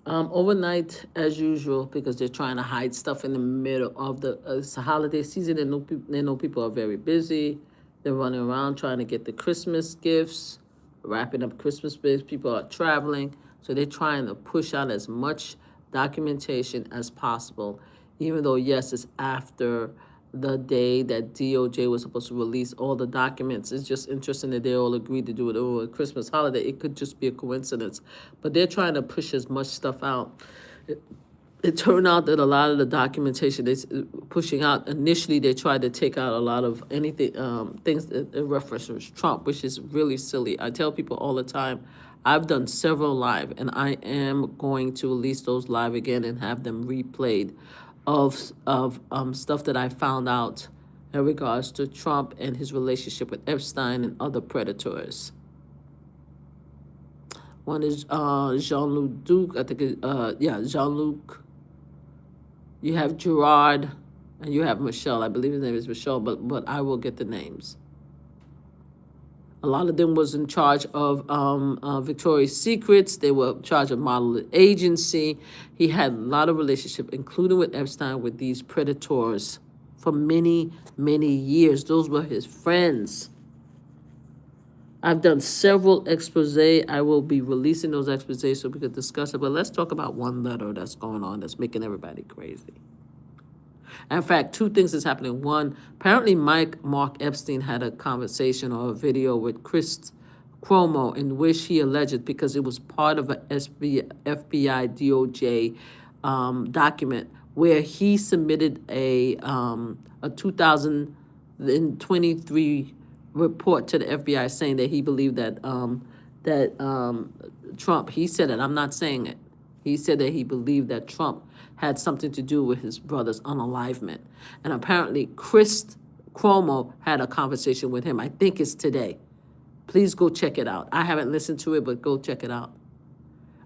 Overnight, as usual, because they're trying to hide stuff in the middle of it's a holiday season. They know people are very busy. They're running around trying to get the Christmas gifts, wrapping up Christmas gifts. People are traveling, so they're trying to push out as much documentation as possible, even though, yes, it's after the day that DOJ was supposed to release all the documents. It's just interesting that they all agreed to do it over a Christmas holiday. It could just be a coincidence. But they're trying to push as much stuff out. It turned out that a lot of the documentation they're pushing out, initially they tried to take out a lot of anything, things that references Trump, which is really silly. I tell people all the time, I've done several live, and I am going to release those live again and have them replayed of stuff that I found out in regards to Trump and his relationship with Epstein and other predators. One is Jean-Luc Duke, I think, Jean-Luc. You have Gerard, and you have Michelle. I believe his name is Michelle, but I will get the names. A lot of them was in charge of Victoria's Secrets. They were in charge of model agency. He had a lot of relationship, including with Epstein, with these predators for many, many years. Those were his friends. I've done several exposés. I will be releasing those exposés so we could discuss it. But let's talk about one letter that's going on that's making everybody crazy. In fact, two things is happening. One, apparently Mark Epstein had a conversation or a video with Chris Cuomo in which he alleged, because it was part of a FBI DOJ document where he submitted a 2023 report to the FBI saying that he believed that Trump, he said it, I'm not saying it, he said that he believed that Trump had something to do with his brother's unalivement. And apparently Chris Cuomo had a conversation with him. I think it's today. Please go check it out. I haven't listened to it, but go check it out.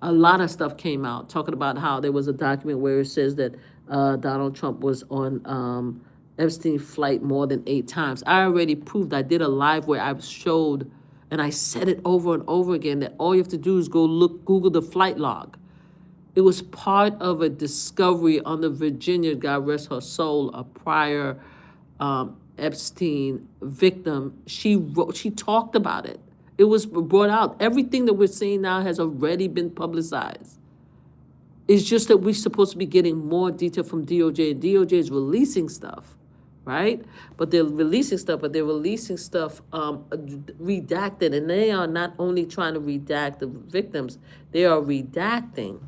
A lot of stuff came out talking about how there was a document where it says that Donald Trump was on Epstein's flight more than 8 times. I already proved, I did a live where I showed, and I said it over and over again, that all you have to do is Google the flight log. It was part of a discovery under Virginia, God rest her soul, a prior Epstein victim. She talked about it. It was brought out. Everything that we're seeing now has already been publicized. It's just that we're supposed to be getting more detail from DOJ. DOJ is releasing stuff, right? But they're releasing stuff, redacted. And they are not only trying to redact the victims, they are redacting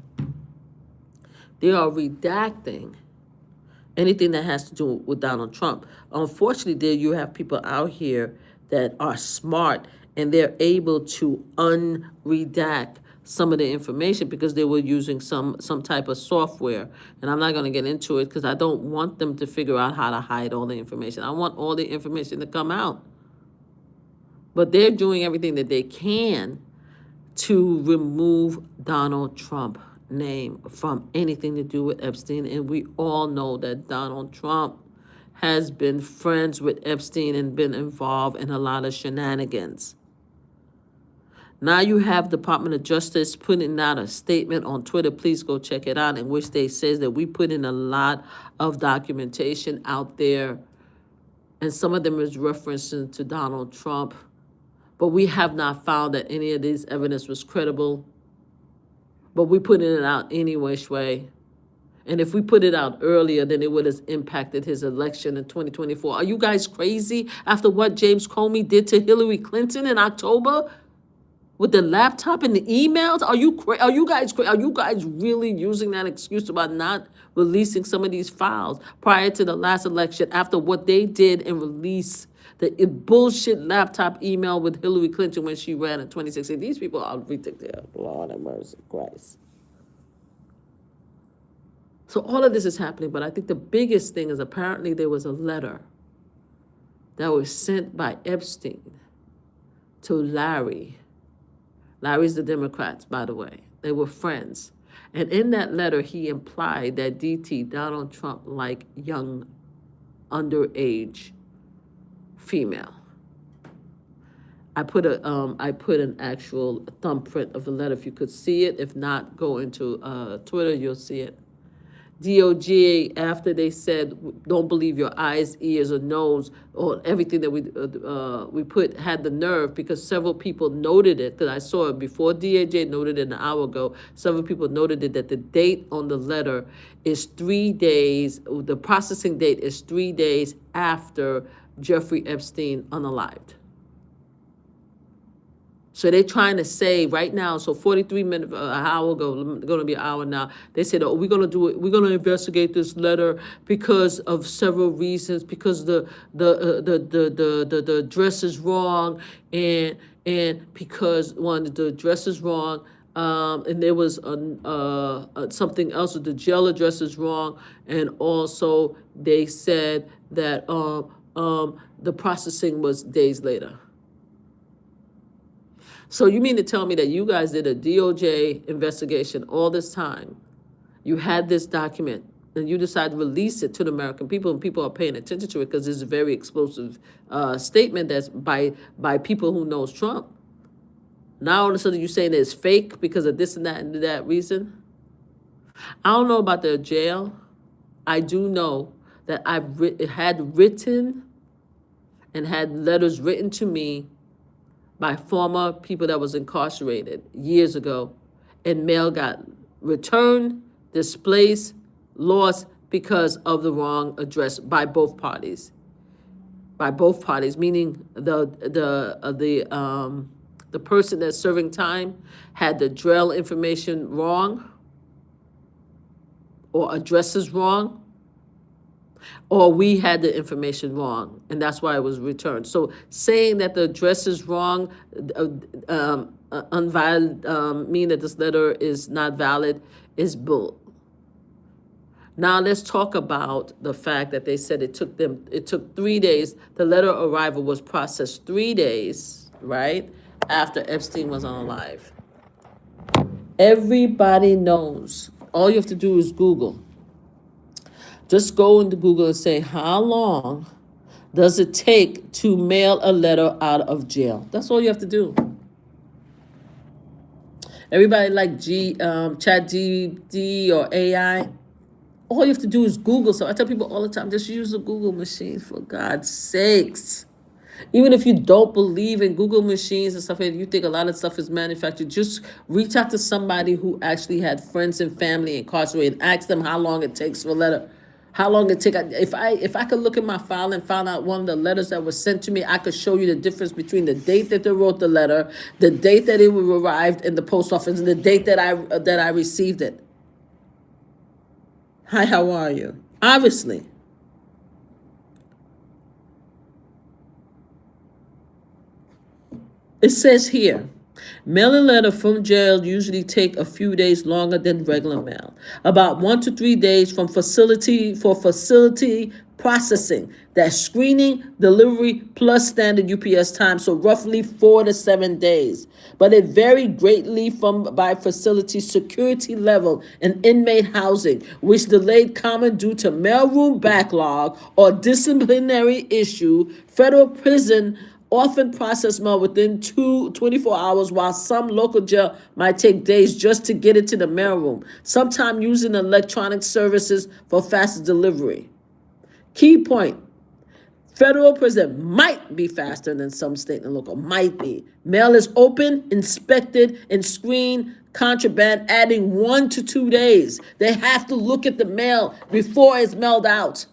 anything that has to do with Donald Trump. Unfortunately, there you have people out here that are smart and they're able to unredact some of the information because they were using some type of software. And I'm not going to get into it because I don't want them to figure out how to hide all the information. I want all the information to come out. But they're doing everything that they can to remove Donald Trump's name from anything to do with Epstein. And we all know that Donald Trump has been friends with Epstein and been involved in a lot of shenanigans. Now you have Department of Justice putting out a statement on Twitter. Please go check it out, in which they says that we put in a lot of documentation out there, and some of them is referencing to Donald Trump, but we have not found that any of this evidence was credible. But we put it out any which way. And if we put it out earlier, then it would have impacted his election in 2024. Are you guys crazy after what James Comey did to Hillary Clinton in October with the laptop and the emails? Are you guys really using that excuse about not releasing some of these files prior to the last election after what they did and release the bullshit laptop email with Hillary Clinton when she ran in 2016? These people are ridiculous. Lord have mercy, Christ. So all of this is happening, but I think the biggest thing is apparently there was a letter that was sent by Epstein to Larry. Larry's the Democrats, by the way. They were friends. And in that letter, he implied that Donald Trump, like young, underage female. I put an actual thumbprint of the letter if you could see it. If not, go into Twitter, you'll see it. DOJ, after they said, don't believe your eyes, ears, or nose, or everything that we put, had the nerve, because several people noted it, because I saw it before DOJ noted it an hour ago. Several people noted it, that the date on the letter is 3 days, the processing date is 3 days after Jeffrey Epstein unalived. So they're trying to say right now, so 43 minutes, an hour ago, going to be an hour now, they said, oh, we're going to do it, we're going to investigate this letter because of several reasons, because the address is wrong, and because, one, the address is wrong, and there was something else, the jail address is wrong, and also they said that the processing was days later. So you mean to tell me that you guys did a DOJ investigation all this time? You had this document, and you decided to release it to the American people, and people are paying attention to it because it's a very explosive statement that's by people who knows Trump. Now all of a sudden you're saying it's fake because of this and that reason? I don't know about the jail. I do know that I've had written and had letters written to me by former people that was incarcerated years ago, and mail got returned, displaced, lost because of the wrong address by both parties. By both parties, meaning the person that's serving time had the drill information wrong, or addresses wrong, or we had the information wrong, and that's why it was returned. So saying that the address is wrong, mean that this letter is not valid, is bull. Now let's talk about the fact that they said it took 3 days. The letter arrival was processed 3 days, right, after Epstein was unalive. Everybody knows. All you have to do is Google. Just go into Google and say, how long does it take to mail a letter out of jail? That's all you have to do. Everybody like ChatGPT or AI. All you have to do is Google. So I tell people all the time, just use a Google machine, for God's sakes. Even if you don't believe in Google machines and stuff, and you think a lot of stuff is manufactured, just reach out to somebody who actually had friends and family incarcerated. Ask them how long it takes for a letter. How long it take? If I could look at my file and find out one of the letters that was sent to me, I could show you the difference between the date that they wrote the letter, the date that it arrived in the post office, and the date that I received it. Hi, how are you? Obviously. It says here, mail-in letter from jail usually take a few days longer than regular mail. About 1 to 3 days from facility processing. That's screening, delivery, plus standard UPS time, so roughly 4 to 7 days. But it varied greatly by facility security level and inmate housing, which delayed comment due to mailroom backlog or disciplinary issue. Federal prison often process mail within 24 hours, while some local jail might take days just to get it to the mailroom, sometimes using electronic services for faster delivery. Key point, federal prison might be faster than some state and local, might be. Mail is open, inspected, and screened. Contraband adding 1 to 2 days. They have to look at the mail before it's mailed out.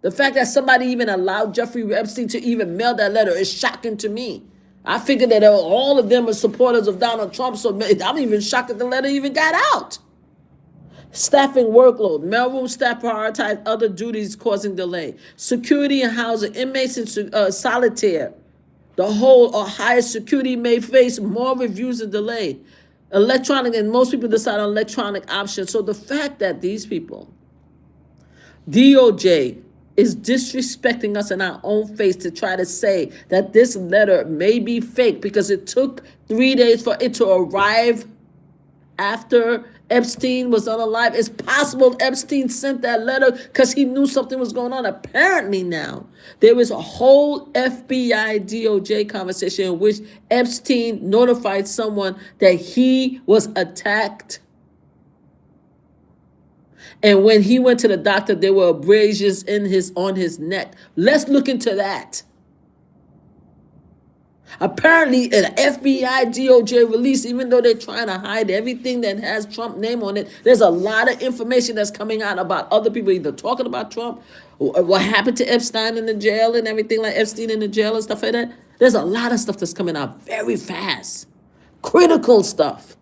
The fact that somebody even allowed Jeffrey Epstein to even mail that letter is shocking to me. I figured that all of them are supporters of Donald Trump, so I'm even shocked that the letter even got out. Staffing workload. Mailroom staff prioritize other duties causing delay. Security and housing. Inmates in solitaire. The whole or higher security may face more reviews and delay. Electronic, and most people decide on electronic options. So the fact that these people, DOJ, is disrespecting us in our own face to try to say that this letter may be fake because it took 3 days for it to arrive after Epstein was unalive. It's possible Epstein sent that letter because he knew something was going on. Apparently now, there is a whole FBI DOJ conversation in which Epstein notified someone that he was attacked. And when he went to the doctor, there were abrasions on his neck. Let's look into that. Apparently, an FBI DOJ release, even though they're trying to hide everything that has Trump name on it, there's a lot of information that's coming out about other people either talking about Trump, or what happened to Epstein in the jail and everything, like Epstein in the jail and stuff like that. There's a lot of stuff that's coming out very fast. Critical stuff.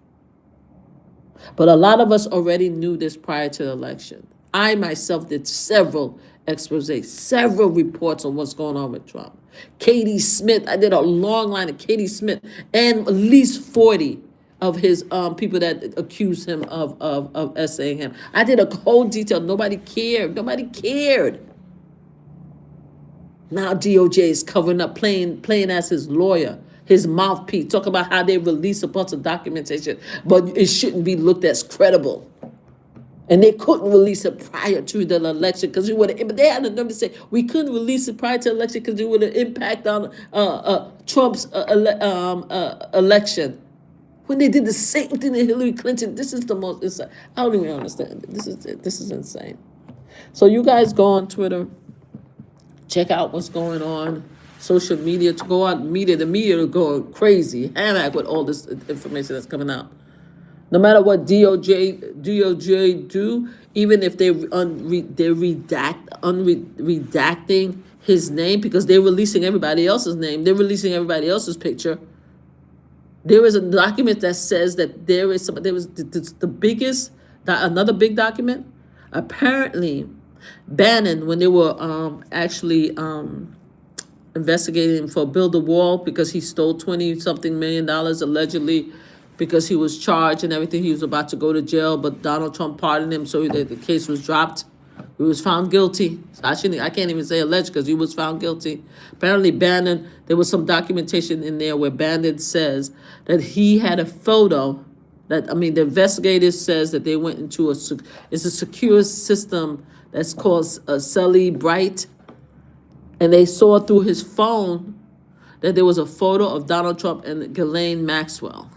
But a lot of us already knew this prior to the election. I myself did several exposés, several reports on what's going on with Trump. Katie Smith, I did a long line of Katie Smith and at least 40 of his people that accused him of essaying him. I did a whole detail. Nobody cared. Nobody cared. Now DOJ is covering up, playing as his lawyer, his mouthpiece, talking about how they release a bunch of documentation, but it shouldn't be looked as credible. And they couldn't release it prior to the election because it would have. But they had the nerve to say we couldn't release it prior to the election because it would have impact on Trump's election. When they did the same thing to Hillary Clinton, this is the most. I don't even understand. This is insane. So you guys go on Twitter, check out what's going on. Social media, to go out, the media are going crazy, hammock with all this information that's coming out. No matter what DOJ do, even if they're redacting his name because they're releasing everybody else's name, they're releasing everybody else's picture. There is a document that says that there was another big document. Apparently, Bannon, when they were actually investigating for Build a Wall because he stole $20-something million allegedly, because he was charged and everything. He was about to go to jail, but Donald Trump pardoned him, so the case was dropped. He was found guilty. I can't even say alleged because he was found guilty. Apparently Bannon, there was some documentation in there where Bannon says that he had a photo the investigators says that they went into it's a secure system that's called Celly Bright, and they saw through his phone that there was a photo of Donald Trump and Ghislaine Maxwell.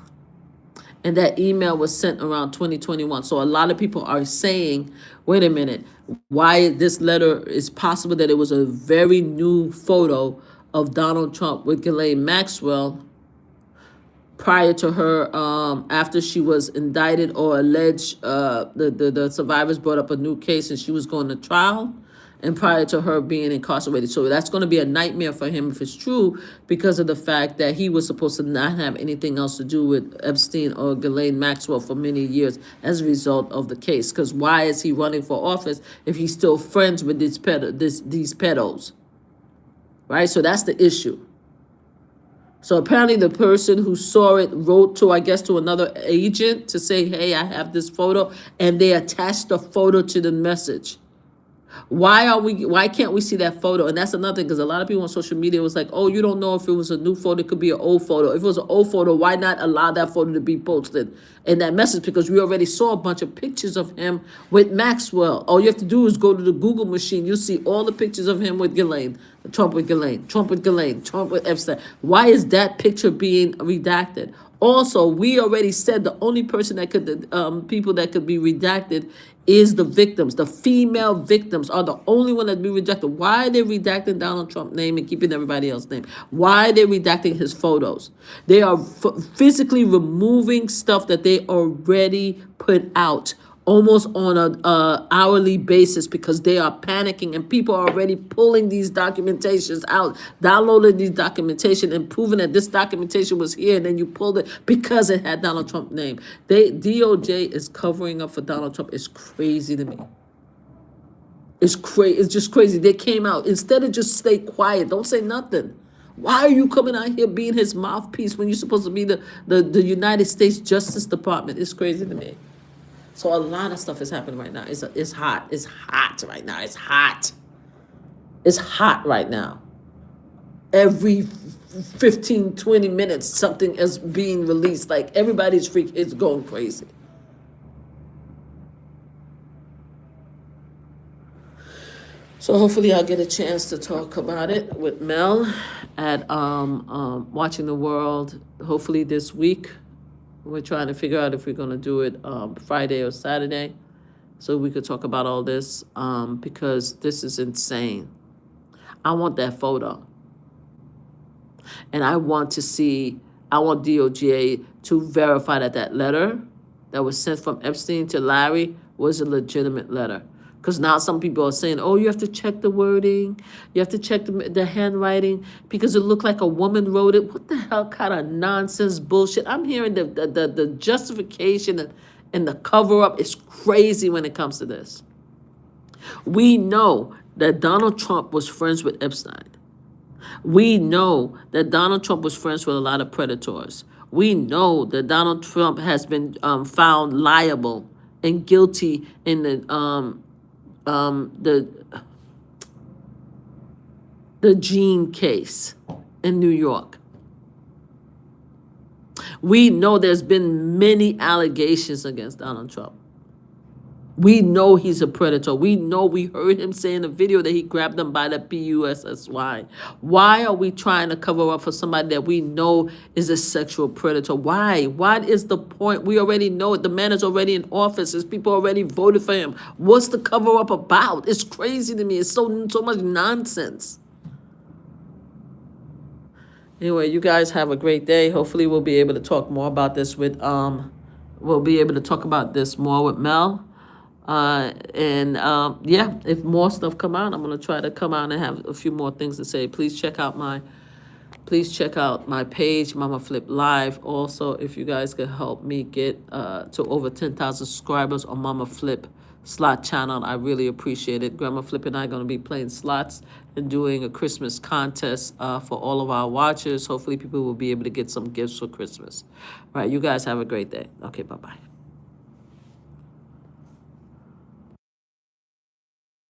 And that email was sent around 2021. So a lot of people are saying, wait a minute, why this letter is possible that it was a very new photo of Donald Trump with Ghislaine Maxwell prior to her, after she was indicted or alleged, the survivors brought up a new case and she was going to trial, and prior to her being incarcerated. So that's going to be a nightmare for him if it's true, because of the fact that he was supposed to not have anything else to do with Epstein or Ghislaine Maxwell for many years as a result of the case. Because why is he running for office if he's still friends with these pedos? Right? So that's the issue. So apparently the person who saw it wrote to another agent to say, hey, I have this photo, and they attached the photo to the message. Why can't we see that photo? And that's another thing, because a lot of people on social media was like, oh, you don't know if it was a new photo, it could be an old photo. If it was an old photo, why not allow that photo to be posted in that message? Because we already saw a bunch of pictures of him with Maxwell. All you have to do is go to the Google machine. You'll see all the pictures of him with Ghislaine, Trump with Ghislaine, Trump with Ghislaine, Trump with Epstein. Why is that picture being redacted? Also, we already said the only person that could, people that could be redacted is the victims. The female victims are the only one that be rejected. Why are they redacting Donald Trump's name and keeping everybody else's name? Why are they redacting his photos? They are physically removing stuff that they already put out, almost on a hourly basis, because they are panicking, and people are already pulling these documentations out, downloading these documentation and proving that this documentation was here, and then you pulled it because it had Donald Trump's name. DOJ is covering up for Donald Trump. It's crazy to me. It's just crazy. They came out, instead of just stay quiet, don't say nothing. Why are you coming out here being his mouthpiece when you're supposed to be the United States Justice Department? It's crazy to me. So a lot of stuff is happening right now. It's hot. It's hot right now. It's hot. It's hot right now. Every 15, 20 minutes, something is being released. Like, everybody's it's going crazy. So hopefully I'll get a chance to talk about it with Mel at Watching the World, hopefully this week. We're trying to figure out if we're going to do it Friday or Saturday so we could talk about all this because this is insane. I want that photo. And I want DOJ to verify that that letter that was sent from Epstein to Larry was a legitimate letter. Because now some people are saying, oh, you have to check the wording. You have to check the handwriting because it looked like a woman wrote it. What the hell kind of nonsense bullshit? I'm hearing the justification and the cover-up is crazy when it comes to this. We know that Donald Trump was friends with Epstein. We know that Donald Trump was friends with a lot of predators. We know that Donald Trump has been found liable and guilty in the Gene case in New York. We know there's been many allegations against Donald Trump. We know he's a predator. We know, we heard him say in the video that he grabbed them by the PUSSY. Why are we trying to cover up for somebody that we know is a sexual predator? Why? What is the point? We already know it. The man is already in office. His people already voted for him. What's the cover up about? It's crazy to me. It's so much nonsense. Anyway, you guys have a great day. Hopefully we'll be able to talk more about this with we'll be able to talk about this more with Mel. Yeah, if more stuff come out, I'm gonna try to come out and have a few more things to say. Please check out my page, MamaFlipLive. Also, if you guys could help me get to over 10,000 subscribers on MamaFlip slot channel, I really appreciate it. Grandma Flip and I are going to be playing slots and doing a Christmas contest for all of our watchers. Hopefully people will be able to get some gifts for Christmas. All right, you guys have a great day. Okay, bye-bye.